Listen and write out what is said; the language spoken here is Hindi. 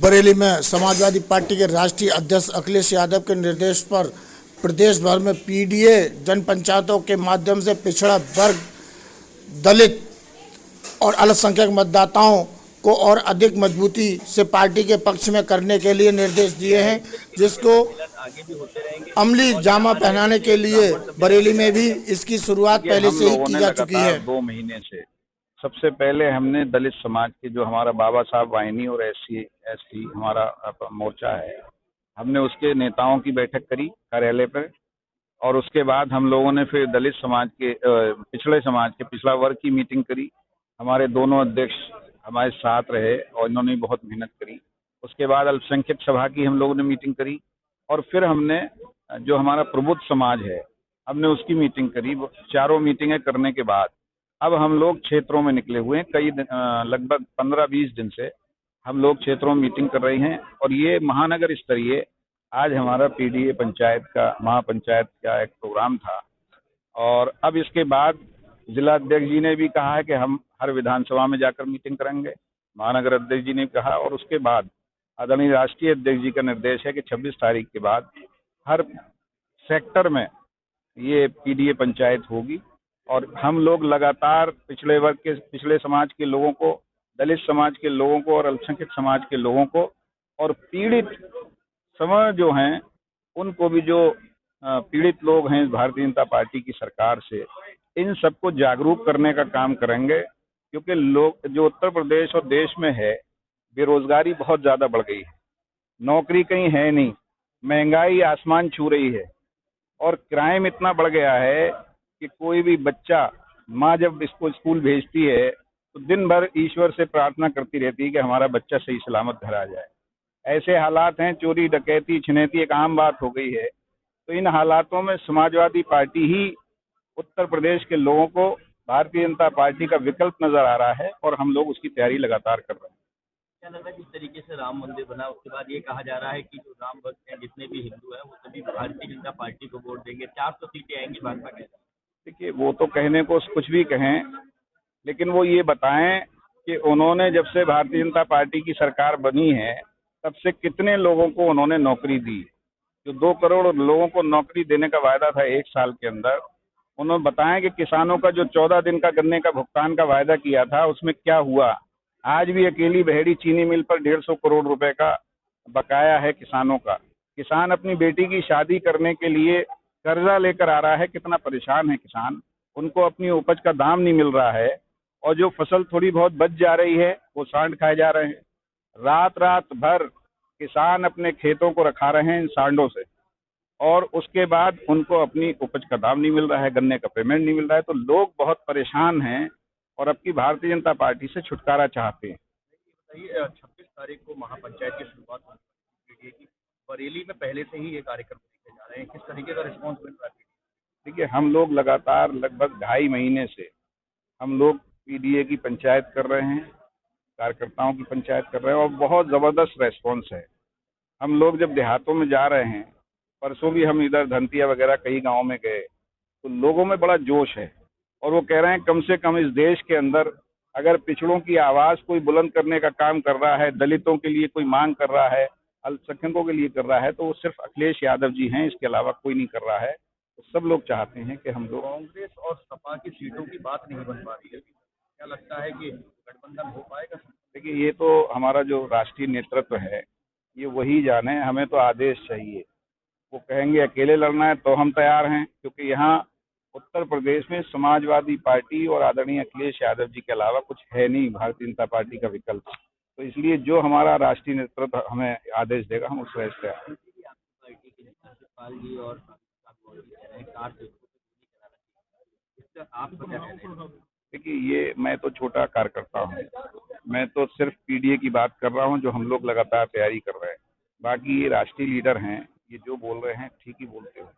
बरेली में समाजवादी पार्टी के राष्ट्रीय अध्यक्ष अखिलेश यादव के निर्देश पर प्रदेश भर में पीडीए जनपंचायतों के माध्यम से पिछड़ा वर्ग, दलित और अल्पसंख्यक मतदाताओं को और अधिक मजबूती से पार्टी के पक्ष में करने के लिए निर्देश दिए हैं, जिसको अमली जामा पहनाने के लिए बरेली में भी इसकी शुरुआत पहले से ही की जा चुकी है। 2 महीने से सबसे पहले हमने दलित समाज के जो हमारा बाबा साहब वाहिनी और SC हमारा मोर्चा है, हमने उसके नेताओं की बैठक करी कार्यालय पर। और उसके बाद हम लोगों ने फिर दलित समाज के पिछड़े समाज के पिछड़ा वर्ग की मीटिंग करी। हमारे दोनों अध्यक्ष हमारे साथ रहे और इन्होंने बहुत मेहनत करी। उसके बाद अल्पसंख्यक सभा की हम लोगों ने मीटिंग करी और फिर हमने जो हमारा प्रबुद्ध समाज है हमने उसकी मीटिंग करी। चारों मीटिंगें करने के बाद अब हम लोग क्षेत्रों में निकले हुए हैं। कई लगभग 15-20 दिन से हम लोग क्षेत्रों में मीटिंग कर रहे हैं और ये महानगर स्तरीय आज हमारा पीडीए पंचायत का महापंचायत का एक प्रोग्राम था। और अब इसके बाद जिला अध्यक्ष जी ने भी कहा है कि हम हर विधानसभा में जाकर मीटिंग करेंगे, महानगर अध्यक्ष जी ने कहा। और उसके बाद आदरणीय राष्ट्रीय अध्यक्ष जी का निर्देश है कि 26 तारीख के बाद हर सेक्टर में ये पीडीए पंचायत होगी और हम लोग लगातार पिछड़े वर्ग के, पिछड़े समाज के लोगों को, दलित समाज के लोगों को और अल्पसंख्यक समाज के लोगों को और पीड़ित समाज जो हैं उनको भी, जो पीड़ित लोग हैं भारतीय जनता पार्टी की सरकार से, इन सबको जागरूक करने का काम करेंगे। क्योंकि लोग जो उत्तर प्रदेश और देश में है, बेरोजगारी बहुत ज़्यादा बढ़ गई है, नौकरी कहीं है नहीं, महंगाई आसमान छू रही है और क्राइम इतना बढ़ गया है कि कोई भी बच्चा, माँ जब इसको स्कूल भेजती है तो दिन भर ईश्वर से प्रार्थना करती रहती है कि हमारा बच्चा सही सलामत घर आ जाए। ऐसे हालात हैं, चोरी डकैती छिनैती एक आम बात हो गई है। तो इन हालातों में समाजवादी पार्टी ही उत्तर प्रदेश के लोगों को भारतीय जनता पार्टी का विकल्प नजर आ रहा है और हम लोग उसकी तैयारी लगातार कर रहे हैं। क्या लगता है जिस तरीके से राम मंदिर बना, उसके बाद ये कहा जा रहा है कि जो राम भक्त हैं, जितने भी हिंदू हैं, वो सभी भारतीय जनता पार्टी को वोट देंगे, 400 सीटें आएंगी भाजपा के। देखिए, वो तो कहने को कुछ भी कहें, लेकिन वो ये बताएं कि उन्होंने जब से भारतीय जनता पार्टी की सरकार बनी है तब से कितने लोगों को उन्होंने नौकरी दी। जो 2 करोड़ लोगों को नौकरी देने का वायदा था 1 साल के अंदर, उन्होंने बताया कि किसानों का जो 14 दिन का गन्ने का भुगतान का वायदा किया था उसमें क्या हुआ। आज भी अकेली बहेड़ी चीनी मिल पर 150 करोड़ रुपए का बकाया है किसानों का। किसान अपनी बेटी की शादी करने के लिए कर्जा लेकर आ रहा है, कितना परेशान है किसान, उनको अपनी उपज का दाम नहीं मिल रहा है और जो फसल थोड़ी बहुत बच जा रही है वो सांड खाए जा रहे हैं। रात रात भर किसान अपने खेतों को रखा रहे हैं इन सांडों से और उसके बाद उनको अपनी उपज का दाम नहीं मिल रहा है, गन्ने का पेमेंट नहीं मिल रहा है। तो लोग बहुत परेशान हैं और अब की भारतीय जनता पार्टी से छुटकारा चाहते हैं। 26 तारीख को महापंचायत की शुरुआत होगी की बरेली में, पहले से ही ये कार्यक्रम देखे जा रहे हैं, किस तरीके का रिस्पॉन्स मिल रहा है? देखिए, हम लोग लगातार लगभग 2.5 महीने से हम लोग पीडीए की पंचायत कर रहे हैं, कार्यकर्ताओं की पंचायत कर रहे हैं और बहुत ज़बरदस्त रेस्पॉन्स है। हम लोग जब देहातों में जा रहे हैं, परसों भी हम इधर धनतिया वगैरह कई गाँव में गए, तो लोगों में बड़ा जोश है और वो कह रहे हैं कम से कम इस देश के अंदर अगर पिछड़ों की आवाज़ कोई बुलंद करने का काम कर रहा है, दलितों के लिए कोई मांग कर रहा है, अल्पसंख्यकों के लिए कर रहा है, तो वो सिर्फ अखिलेश यादव जी हैं, इसके अलावा कोई नहीं कर रहा है। तो सब लोग चाहते हैं कि हम लोग, कांग्रेस और सपा की सीटों की बात नहीं बन पा रही है, क्या लगता है कि गठबंधन हो पाएगा? देखिए, ये तो हमारा जो राष्ट्रीय नेतृत्व है ये वही जाने, हमें तो आदेश चाहिए। वो कहेंगे अकेले लड़ना है तो हम तैयार हैं, क्योंकि यहाँ उत्तर प्रदेश में समाजवादी पार्टी और आदरणीय अखिलेश यादव जी के अलावा कुछ है नहीं भारतीय जनता पार्टी का विकल्प। तो इसलिए जो हमारा राष्ट्रीय नेतृत्व हमें आदेश देगा हम उस तरह से देखिए, ये मैं तो छोटा कार्यकर्ता हूँ, मैं तो सिर्फ पीडीए की बात कर रहा हूँ जो हम लोग लगातार तैयारी कर रहे हैं। बाकी ये राष्ट्रीय लीडर हैं, ये जो बोल रहे हैं ठीक ही बोलते हैं।